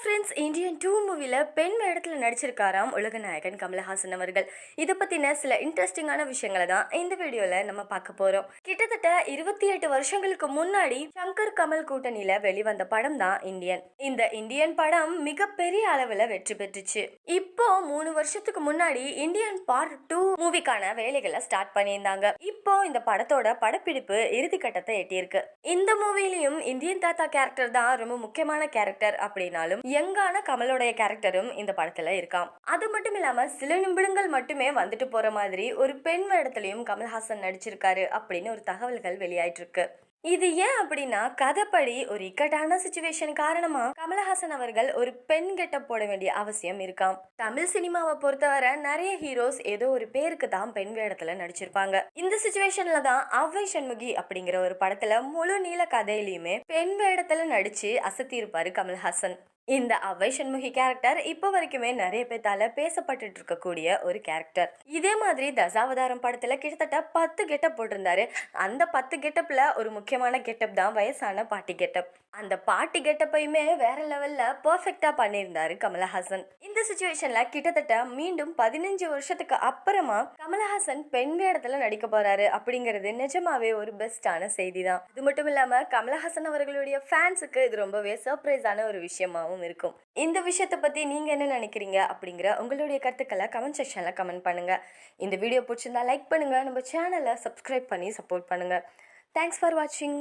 Friends, Indian 2 மூவில பெண் வேடத்துல நடிச்சிருக்காராம் உலகநாயகன் கமலஹாசன் அவர்கள். இதை பத்தின சில இன்ட்ரெஸ்டிங்கான விஷயங்களை தான் இந்த வீடியோல நம்ம பார்க்க போறோம். கிட்டத்தட்ட 28 வருஷங்களுக்கு முன்னாடி சங்கர் கமல் கூட்டணியில வெளிவந்த படம் தான் இந்தியன். இந்த இந்தியன் படம் மிகப்பெரிய அளவுல வெற்றி பெற்றுச்சு. இப்போ 3 வருஷத்துக்கு முன்னாடி இந்தியன் பார்ட் 2 மூவிக்கான வேலைகளை ஸ்டார்ட் பண்ணியிருந்தாங்க. இப்போ இந்த படத்தோட படப்பிடிப்பு இறுதி கட்டத்தை எட்டியிருக்கு. இந்த மூவிலையும் இந்தியன் தாத்தா கேரக்டர் தான் ரொம்ப முக்கியமான கேரக்டர் அப்படின்னாலும் யங்கான கமலோடைய கேரக்டரும் இந்த படத்துல இருக்காம். அது மட்டும் இல்லாம சில நிமிடங்கள் மட்டுமே வந்துட்டு போற மாதிரி ஒரு பெண் வேடத்திலையும் கமல்ஹாசன் நடிச்சிருக்காரு அப்படின்னு ஒரு தகவல்கள் வெளியாயிட்டு இருக்கு. இது ஏன் அப்படின்னா, கதைப்படி ஒரு இக்கட்டான சிச்சுவேஷன் காரணமா கமலஹாசன் அவர்கள் ஒரு பெண் கெட்டப் போட வேண்டிய அவசியம் இருக்காம். தமிழ் சினிமாவை பொறுத்தவரை நிறைய ஹீரோஸ் ஏதோ ஒரு பேருக்கு தான் பெண் வேடத்துல நடிச்சிருப்பாங்க. இந்த சிச்சுவேஷன்ல தான் அவ்வை சண்முகி அப்படிங்கிற ஒரு படத்துல முழு நீள கதையிலயுமே பெண் வேடத்துல நடிச்சு அசத்தி இருப்பாரு கமல்ஹாசன். இந்த அவ்வை சண்முகி கேரக்டர் இப்போ வரைக்குமே நிறைய பேத்தால பேசப்பட்டு இருக்கக்கூடிய ஒரு கேரக்டர். இதே மாதிரி தசாவதாரம் படத்துல கிட்டத்தட்ட 10 கெட்டப் போட்டிருந்தாரு. அந்த 10 கெட்டப்ல ஒரு முக்கியமான கெட்டப் தான் வயசான பாட்டி கெட்டப். அந்த பாட்டி கெட்டப்பையுமே வேற லெவல்ல பெர்ஃபெக்டா பண்ணியிருந்தாரு கமலஹாசன். இந்த சிச்சுவேஷன்ல கிட்டத்தட்ட மீண்டும் 15 வருஷத்துக்கு அப்புறமா கமலஹாசன் பெண் வேடத்துல நடிக்க போறாரு அப்படிங்கிறது நிஜமாவே ஒரு பெஸ்டான செய்தி தான். அது மட்டும் இல்லாம கமலஹாசன் அவர்களுடைய ஃபேன்ஸுக்கு இது ரொம்பவே சர்ப்ரைஸான ஒரு விஷயமாவும் இருக்கும். இந்த விஷயத்தை பத்தி நீங்க என்ன நினைக்கிறீங்க அப்படிங்கிற உங்களுடைய கருத்துக்களை கமெண்ட் செக்ஷன்ல கமெண்ட் பண்ணுங்க. இந்த வீடியோ பிடிச்சிருந்தா லைக் பண்ணுங்க, நம்ம சேனலை சப்ஸ்கிரைப் பண்ணி சப்போர்ட் பண்ணுங்க. தேங்க்ஸ் ஃபார் வாட்சிங்.